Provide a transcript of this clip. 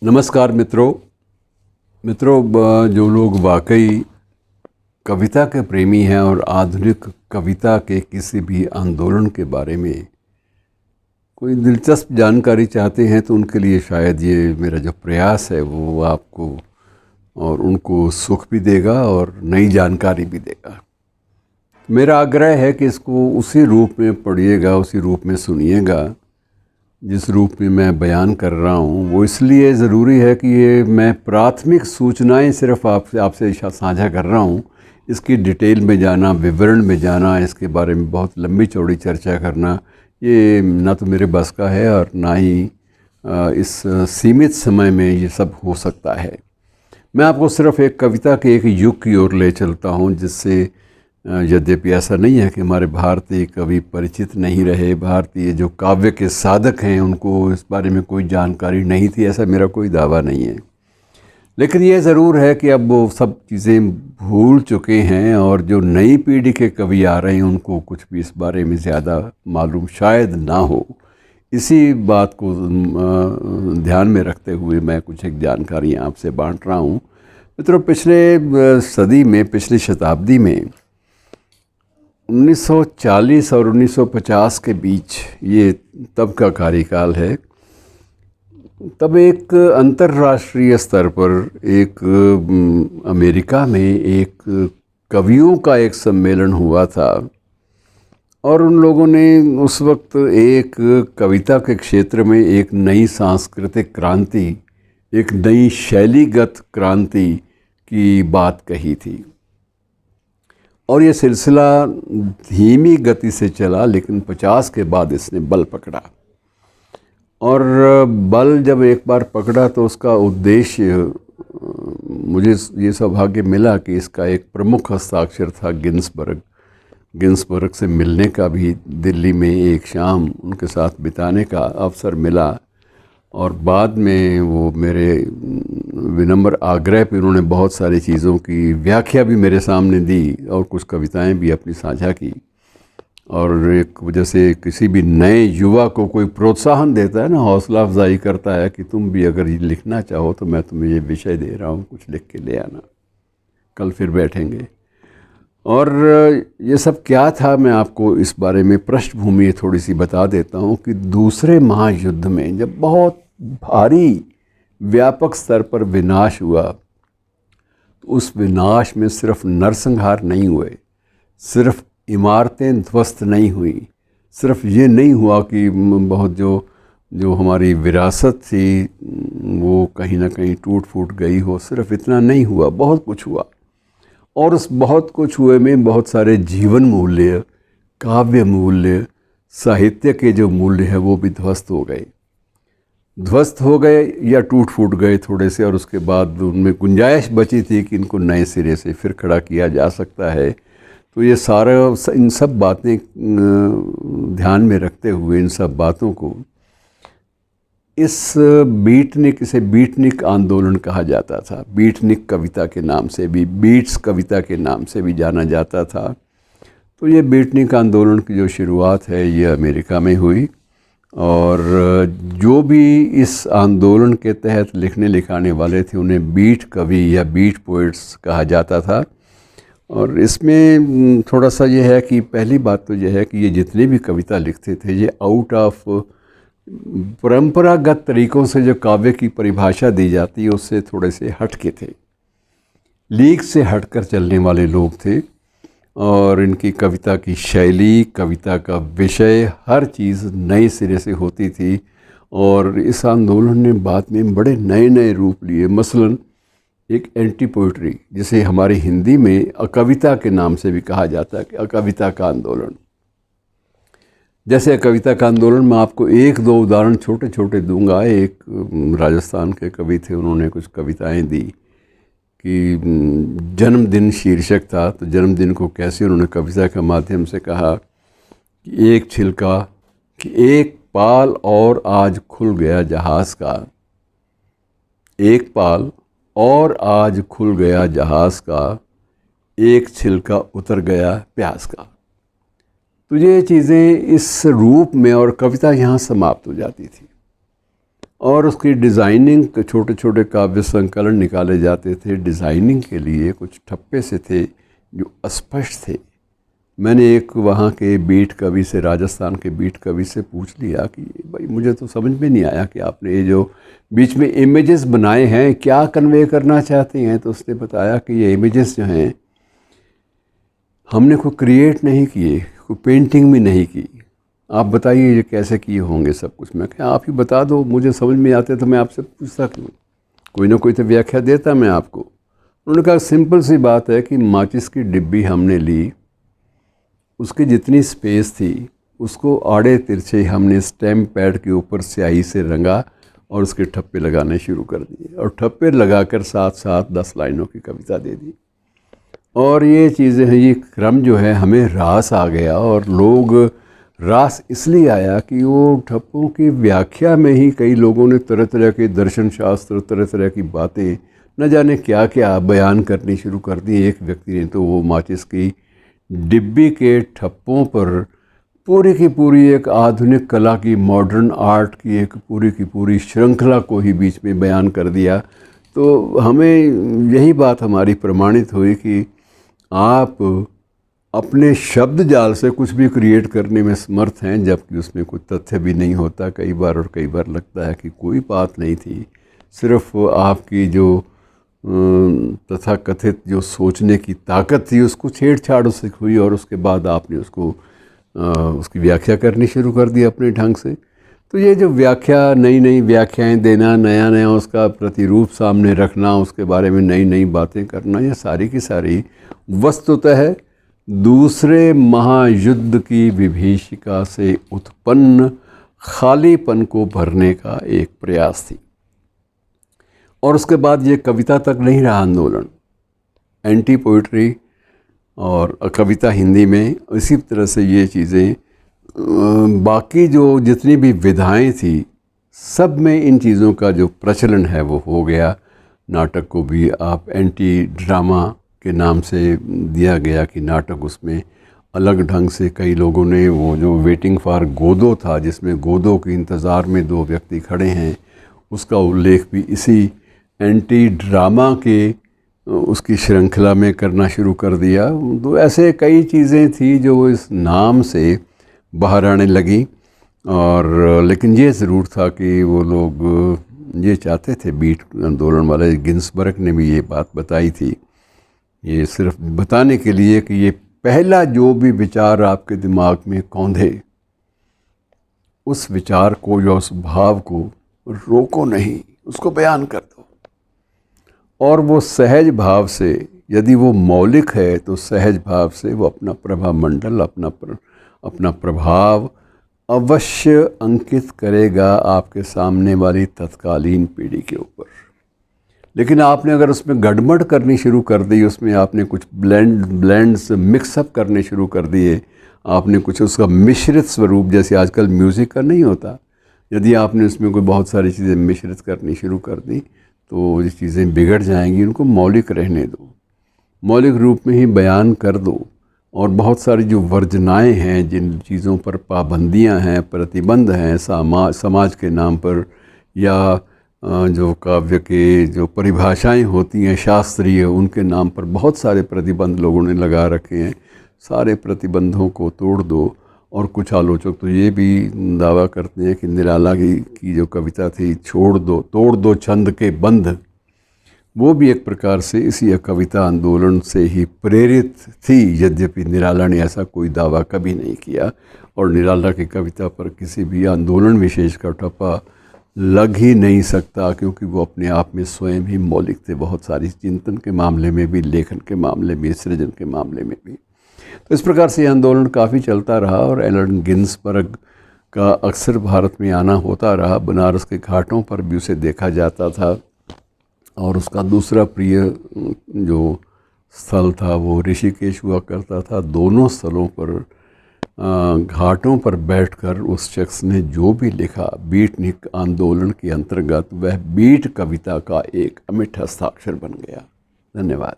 नमस्कार मित्रों, जो लोग वाकई कविता के प्रेमी हैं और आधुनिक कविता के किसी भी आंदोलन के बारे में कोई दिलचस्प जानकारी चाहते हैं तो उनके लिए शायद ये मेरा जो प्रयास है वो आपको और उनको सुख भी देगा और नई जानकारी भी देगा। मेरा आग्रह है कि इसको उसी रूप में पढ़िएगा, उसी रूप में सुनिएगा जिस रूप में मैं बयान कर रहा हूँ। वो इसलिए ज़रूरी है कि ये मैं प्राथमिक सूचनाएं सिर्फ आपसे साझा कर रहा हूँ। इसकी डिटेल में जाना, विवरण में जाना, इसके बारे में बहुत लंबी चौड़ी चर्चा करना, ये ना तो मेरे बस का है और ना ही इस सीमित समय में ये सब हो सकता है। मैं आपको सिर्फ एक कविता के एक युग की ओर ले चलता हूँ, जिससे यद्यपि ऐसा नहीं है कि हमारे भारतीय कवि परिचित नहीं रहे, भारतीय जो काव्य के साधक हैं उनको इस बारे में कोई जानकारी नहीं थी, ऐसा मेरा कोई दावा नहीं है। लेकिन ये ज़रूर है कि अब वो सब चीज़ें भूल चुके हैं और जो नई पीढ़ी के कवि आ रहे हैं उनको कुछ भी इस बारे में ज़्यादा मालूम शायद ना हो। इसी बात को ध्यान में रखते हुए मैं कुछ एक जानकारी आपसे बांट रहा हूँ। मित्रों, पिछली शताब्दी में 1940 और 1950 के बीच, ये तब का कार्यकाल है, तब एक अंतर्राष्ट्रीय स्तर पर एक अमेरिका में एक कवियों का एक सम्मेलन हुआ था और उन लोगों ने उस वक्त एक कविता के क्षेत्र में एक नई सांस्कृतिक क्रांति, एक नई शैलीगत क्रांति की बात कही थी। और ये सिलसिला धीमी गति से चला, लेकिन 50 के बाद इसने बल पकड़ा। और बल जब एक बार पकड़ा तो उसका उद्देश्य, मुझे ये सौभाग्य मिला कि इसका एक प्रमुख हस्ताक्षर था गिन्सबर्ग से मिलने का भी दिल्ली में एक शाम उनके साथ बिताने का अवसर मिला। और बाद में वो मेरे विनम्र आग्रह पे उन्होंने बहुत सारी चीज़ों की व्याख्या भी मेरे सामने दी और कुछ कविताएं भी अपनी साझा की। और एक वजह से किसी भी नए युवा को कोई प्रोत्साहन देता है ना, हौसला अफजाई करता है कि तुम भी अगर ये लिखना चाहो तो मैं तुम्हें ये विषय दे रहा हूँ, कुछ लिख के ले आना, कल फिर बैठेंगे। और ये सब क्या था, मैं आपको इस बारे में पृष्ठभूमि थोड़ी सी बता देता हूँ कि दूसरे महायुद्ध में जब बहुत भारी व्यापक स्तर पर विनाश हुआ तो उस विनाश में सिर्फ नरसंहार नहीं हुए, सिर्फ इमारतें ध्वस्त नहीं हुई, सिर्फ ये नहीं हुआ कि बहुत जो हमारी विरासत थी वो कहीं ना कहीं टूट फूट गई हो, सिर्फ इतना नहीं हुआ, बहुत कुछ हुआ। और उस बहुत कुछ हुए में बहुत सारे जीवन मूल्य, काव्य मूल्य, साहित्य के जो मूल्य है वो भी ध्वस्त हो गए या टूट फूट गए थोड़े से। और उसके बाद उनमें गुंजाइश बची थी कि इनको नए सिरे से फिर खड़ा किया जा सकता है। तो ये इन सब बातें ध्यान में रखते हुए, इन सब बातों को, इसे बीटनिक आंदोलन कहा जाता था। बीटनिक कविता के नाम से भी, बीट्स कविता के नाम से भी जाना जाता था। तो ये बीटनिक आंदोलन की जो शुरुआत है ये अमेरिका में हुई और जो भी इस आंदोलन के तहत लिखने लिखाने वाले थे उन्हें बीट कवि या बीट पोइट्स कहा जाता था। और इसमें थोड़ा सा ये है कि पहली बात तो ये है कि ये जितने भी कविता लिखते थे ये आउट ऑफ परंपरागत तरीक़ों से जो काव्य की परिभाषा दी जाती है उससे थोड़े से हटके थे, लीक से हटकर चलने वाले लोग थे। और इनकी कविता की शैली, कविता का विषय, हर चीज़ नए सिरे से होती थी। और इस आंदोलन ने बाद में बड़े नए नए रूप लिए। मसलन एक एंटी पोइट्री, जिसे हमारी हिंदी में अकविता के नाम से भी कहा जाता है कि अकविता का आंदोलन। जैसे कविता का आंदोलन में आपको एक दो उदाहरण छोटे छोटे दूंगा। एक राजस्थान के कवि थे, उन्होंने कुछ कविताएं दी कि जन्मदिन शीर्षक था। तो जन्मदिन को कैसे उन्होंने कविता के माध्यम से कहा कि एक छिलका, कि एक पाल और आज खुल गया जहाज़ का, एक पाल और आज खुल गया जहाज़ का, एक छिलका उतर गया प्यास का। तो ये चीज़ें इस रूप में, और कविता यहाँ समाप्त हो जाती थी। और उसकी डिज़ाइनिंग, छोटे छोटे काव्य संकलन निकाले जाते थे डिज़ाइनिंग के लिए। कुछ ठप्पे से थे जो अस्पष्ट थे। मैंने एक वहाँ के बीट कवि से, राजस्थान के बीट कवि से पूछ लिया कि भाई मुझे तो समझ में नहीं आया कि आपने ये जो बीच में इमेजेस बनाए हैं क्या कन्वे करना चाहते हैं। तो उसने बताया कि ये इमेजेस जो हैं हमने कोई क्रिएट नहीं किए, कोई पेंटिंग भी नहीं की, आप बताइए ये कैसे किए होंगे सब कुछ। मैं कहा आप ही बता दो, मुझे समझ में आते तो मैं आपसे पूछता क्यों, कोई ना कोई तो व्याख्या देता मैं आपको। उन्होंने कहा सिंपल सी बात है कि माचिस की डिब्बी हमने ली, उसकी जितनी स्पेस थी उसको आड़े तिरछे हमने स्टैम्प पैड के ऊपर स्याही से रंगा और उसके ठप्पे लगाने शुरू कर दिए और ठप्पे लगाकर साथ साथ 10 लाइनों की कविता दे दी। और ये चीज़ें हैं, ये क्रम जो है हमें रास आ गया। और लोग रास इसलिए आया कि वो ठप्पों की व्याख्या में ही कई लोगों ने तरह तरह के दर्शन शास्त्र, तरह तरह की बातें, न जाने क्या क्या बयान करनी शुरू कर दी। एक व्यक्ति ने तो वो माचिस की डिब्बी के ठप्पों पर पूरी की पूरी एक आधुनिक कला की, मॉडर्न आर्ट की एक पूरी की पूरी श्रृंखला को ही बीच में बयान कर दिया। तो हमें यही बात हमारी प्रमाणित हुई कि आप अपने शब्द जाल से कुछ भी क्रिएट करने में समर्थ हैं, जबकि उसमें कोई तथ्य भी नहीं होता कई बार। और कई बार लगता है कि कोई बात नहीं थी, सिर्फ आपकी जो तथा कथित जो सोचने की ताकत थी उसको छेड़छाड़ उससे हुई और उसके बाद आपने उसको उसकी व्याख्या करनी शुरू कर दी अपने ढंग से। तो ये जो व्याख्या, नई नई व्याख्याएं देना, नया नया उसका प्रतिरूप सामने रखना, उसके बारे में नई नई बातें करना, ये सारी की सारी वस्तुतः दूसरे महायुद्ध की विभीषिका से उत्पन्न खालीपन को भरने का एक प्रयास थी। और उसके बाद ये कविता तक नहीं रहा आंदोलन, एंटी पोइट्री और कविता हिंदी में, इसी तरह से ये चीज़ें बाकी जो जितनी भी विधाएं थी सब में इन चीज़ों का जो प्रचलन है वो हो गया। नाटक को भी आप एंटी ड्रामा के नाम से दिया गया कि नाटक, उसमें अलग ढंग से कई लोगों ने वो जो वेटिंग फॉर गोदो था, जिसमें गोदो के इंतज़ार में 2 व्यक्ति खड़े हैं, उसका उल्लेख भी इसी एंटी ड्रामा के उसकी श्रृंखला में करना शुरू कर दिया। तो ऐसे कई चीज़ें थी जो इस नाम से बाहर आने लगी। और लेकिन ये ज़रूर था कि वो लोग ये चाहते थे, बीट आंदोलन वाले, गिन्सबर्ग ने भी ये बात बताई थी, ये सिर्फ बताने के लिए कि ये पहला जो भी विचार आपके दिमाग में कौंधे, उस विचार को या उस भाव को रोको नहीं, उसको बयान कर दो। और वो सहज भाव से, यदि वो मौलिक है तो सहज भाव से वो अपना प्रभामंडल, अपना प्रभाव अवश्य अंकित करेगा आपके सामने वाली तत्कालीन पीढ़ी के ऊपर। लेकिन आपने अगर उसमें गड़बड़ करनी शुरू कर दी, उसमें आपने कुछ ब्लेंड्स मिक्सअप करने शुरू कर दिए, आपने कुछ उसका मिश्रित स्वरूप, जैसे आजकल म्यूज़िक का नहीं होता, यदि आपने उसमें कोई बहुत सारी चीज़ें मिश्रित करनी शुरू कर दी तो ये चीज़ें बिगड़ जाएंगी। उनको मौलिक रहने दो, मौलिक रूप में ही बयान कर दो। और बहुत सारी जो वर्जनाएँ हैं, जिन चीज़ों पर पाबंदियाँ हैं, प्रतिबंध हैं समाज के नाम पर, या जो काव्य के जो परिभाषाएं होती हैं शास्त्रीय, उनके नाम पर बहुत सारे प्रतिबंध लोगों ने लगा रखे हैं। सारे प्रतिबंधों को तोड़ दो। और कुछ आलोचक तो ये भी दावा करते हैं कि निराला की जो कविता थी, छोड़ दो तोड़ दो छंद के बंध, वो भी एक प्रकार से इसी कविता आंदोलन से ही प्रेरित थी, यद्यपि निराला ने ऐसा कोई दावा कभी नहीं किया। और निराला की कविता पर किसी भी आंदोलन विशेष का ठप्पा लग ही नहीं सकता, क्योंकि वो अपने आप में स्वयं ही मौलिक थे, बहुत सारी चिंतन के मामले में भी, लेखन के मामले में, सृजन के मामले में भी। तो इस प्रकार से आंदोलन काफ़ी चलता रहा और एलन गिन्सबर्ग का अक्सर भारत में आना होता रहा। बनारस के घाटों पर भी उसे देखा जाता था। और उसका दूसरा प्रिय जो स्थल था वो ऋषिकेश हुआ करता था। दोनों स्थलों पर घाटों पर बैठकर उस शख्स ने जो भी लिखा बीटनिक आंदोलन के अंतर्गत, वह बीट कविता का एक अमिट हस्ताक्षर बन गया। धन्यवाद।